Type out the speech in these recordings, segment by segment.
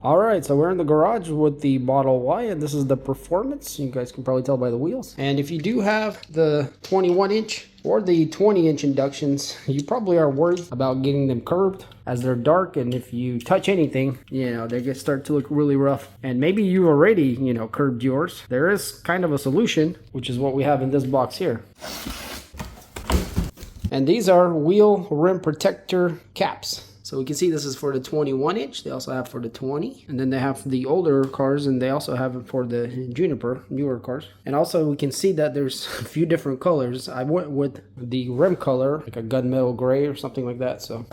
Alright, so we're in the garage with the Model Y, and this is the performance. You guys can probably tell by the wheels. And if you do have the 21-inch or the 20-inch inductions, you probably are worried about getting them curved as they're dark, and if you touch anything, they just start to look really rough. And maybe you already, curved yours. There is kind of a solution, which is what we have in this box here. And these are wheel rim protector caps. So we can see this is for the 21-inch. They also have for the 20. And then they have the older cars, and they also have it for the Juniper, newer cars. And also we can see that there's a few different colors. I went with the rim color, like a gunmetal gray or something like that. So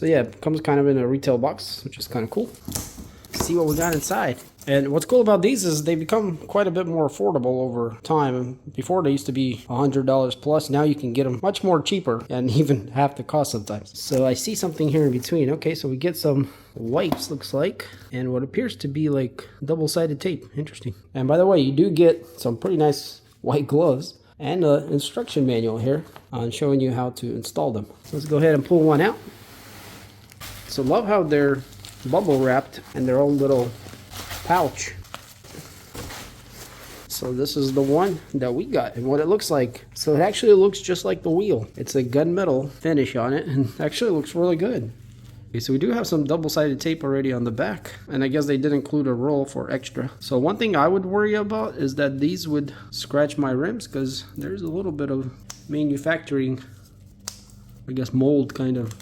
yeah, it comes kind of in a retail box, which is kind of cool. Let's see what we got inside. And what's cool about these is they become quite a bit more affordable over time. Before they used to be $100 plus. Now you can get them much more cheaper and even half the cost sometimes. So I see something here in between. Okay, so we get some wipes, looks like, and what appears to be like double-sided tape. Interesting. And by the way, you do get some pretty nice white gloves and an instruction manual here on showing you how to install them. So let's go ahead and pull one out. So love how they're bubble wrapped and their own little pouch. So this is the one that we got and what it looks like. So it actually looks just like the wheel. It's a gunmetal finish on it and actually looks really good. Okay, so we do have some double-sided tape already on the back, and I guess they did include a roll for extra. So one thing I would worry about is that these would scratch my rims, because there's a little bit of manufacturing, I guess, mold kind of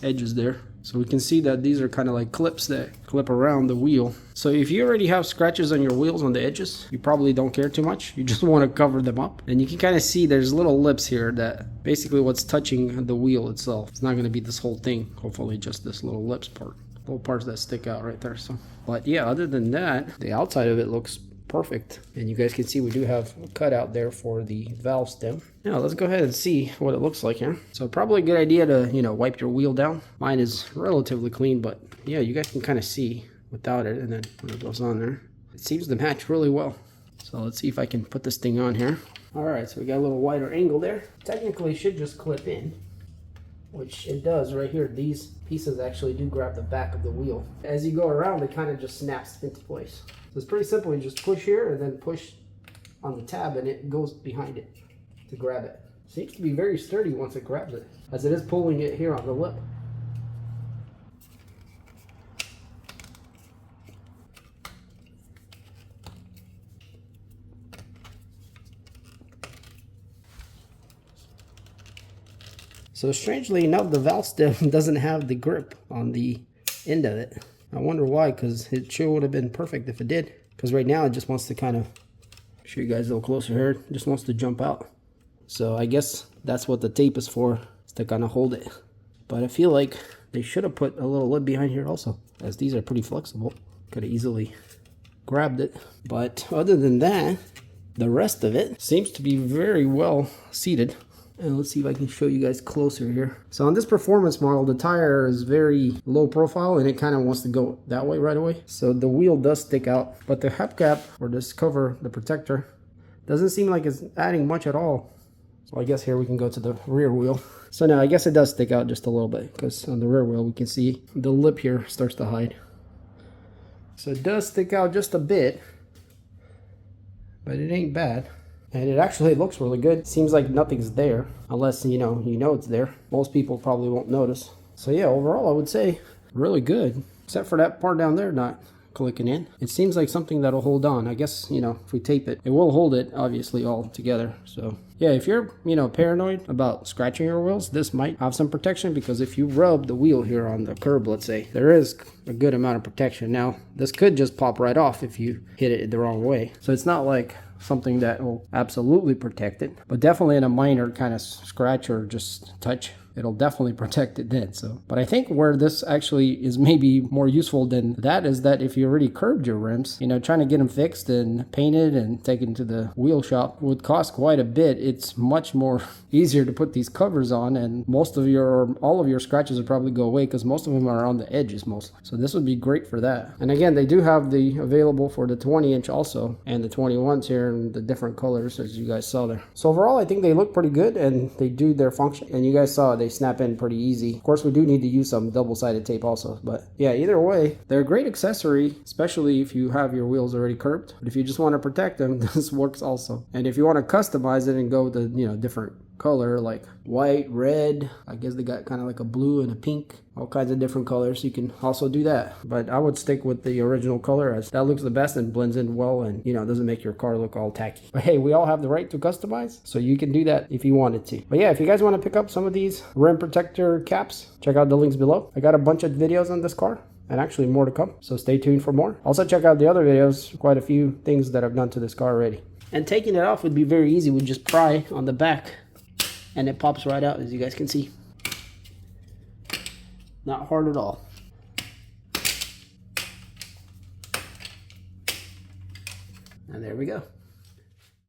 edges there. So we can see that these are kind of like clips that clip around the wheel. So if you already have scratches on your wheels on the edges, you probably don't care too much. You just want to cover them up. And you can kind of see there's little lips here that basically what's touching the wheel itself. It's not going to be this whole thing. Hopefully just this little lips part. Little parts that stick out right there. So, but yeah, other than that, the outside of it looks perfect. And you guys can see we do have a cutout there for the valve stem. Now let's go ahead and see what it looks like here. So probably a good idea to wipe your wheel down. Mine is relatively clean, but yeah, you guys can kind of see without it, and then when it goes on there, it seems to match really well. So let's see if I can put this thing on here. All right, so we got a little wider angle there. Technically it should just clip in, which it does right here. These pieces actually do grab the back of the wheel. As you go around, it kind of just snaps into place. So it's pretty simple. You just push here and then push on the tab and it goes behind it to grab it. Seems to be very sturdy once it grabs it, as it is pulling it here on the lip. So strangely enough, the valve stem doesn't have the grip on the end of it. I wonder why, because it sure would have been perfect if it did. Because right now it just wants to kind of, show you guys a little closer here, it just wants to jump out. So I guess that's what the tape is for, is to kind of hold it. But I feel like they should have put a little lip behind here also, as these are pretty flexible. Could have easily grabbed it. But other than that, the rest of it seems to be very well seated. And let's see if I can show you guys closer here. So on this performance model, the tire is very low profile and it kind of wants to go that way right away. So the wheel does stick out, but the hubcap, or this cover, the protector, doesn't seem like it's adding much at all. So I guess here we can go to the rear wheel. So now I guess it does stick out just a little bit, because on the rear wheel we can see the lip here starts to hide. So it does stick out just a bit, but it ain't bad. And it actually looks really good. Seems like nothing's there, unless you know it's there. Most people probably won't notice. So yeah, overall I would say really good, except for that part down there not clicking in. It seems like something that'll hold on. I guess if we tape it, it will hold it obviously all together. So yeah, if you're paranoid about scratching your wheels, this might have some protection, because if you rub the wheel here on the curb, let's say, there is a good amount of protection. Now this could just pop right off if you hit it the wrong way. So it's not like something that will absolutely protect it, but definitely in a minor kind of scratch or just touch, it'll definitely protect it then. So, but I think where this actually is maybe more useful than that is that if you already curved your rims, trying to get them fixed and painted and taken to the wheel shop would cost quite a bit. It's much more easier to put these covers on, and all of your scratches will probably go away, because most of them are on the edges mostly. So this would be great for that. And again, they do have the available for the 20-inch also, and the 21s here in the different colors as you guys saw there. So overall, I think they look pretty good and they do their function. And you guys saw they they snap in pretty easy. Of course, we do need to use some double-sided tape also, but yeah, either way, they're a great accessory, especially if you have your wheels already curbed. But if you just want to protect them, this works also. And if you want to customize it and go with the, you know, different color like white, red, I guess they got kind of like a blue and a pink, all kinds of different colors, you can also do that. But I would stick with the original color, as that looks the best and blends in well, and you know, doesn't make your car look all tacky. But hey, we all have the right to customize, so you can do that if you wanted to. But yeah, if you guys want to pick up some of these rim protector caps, check out the links below. I got a bunch of videos on this car, and actually more to come, so stay tuned for more. Also check out the other videos, quite a few things that I've done to this car already. And taking it off would be very easy. We'd just pry on the back and it pops right out, as you guys can see. Not hard at all. And there we go.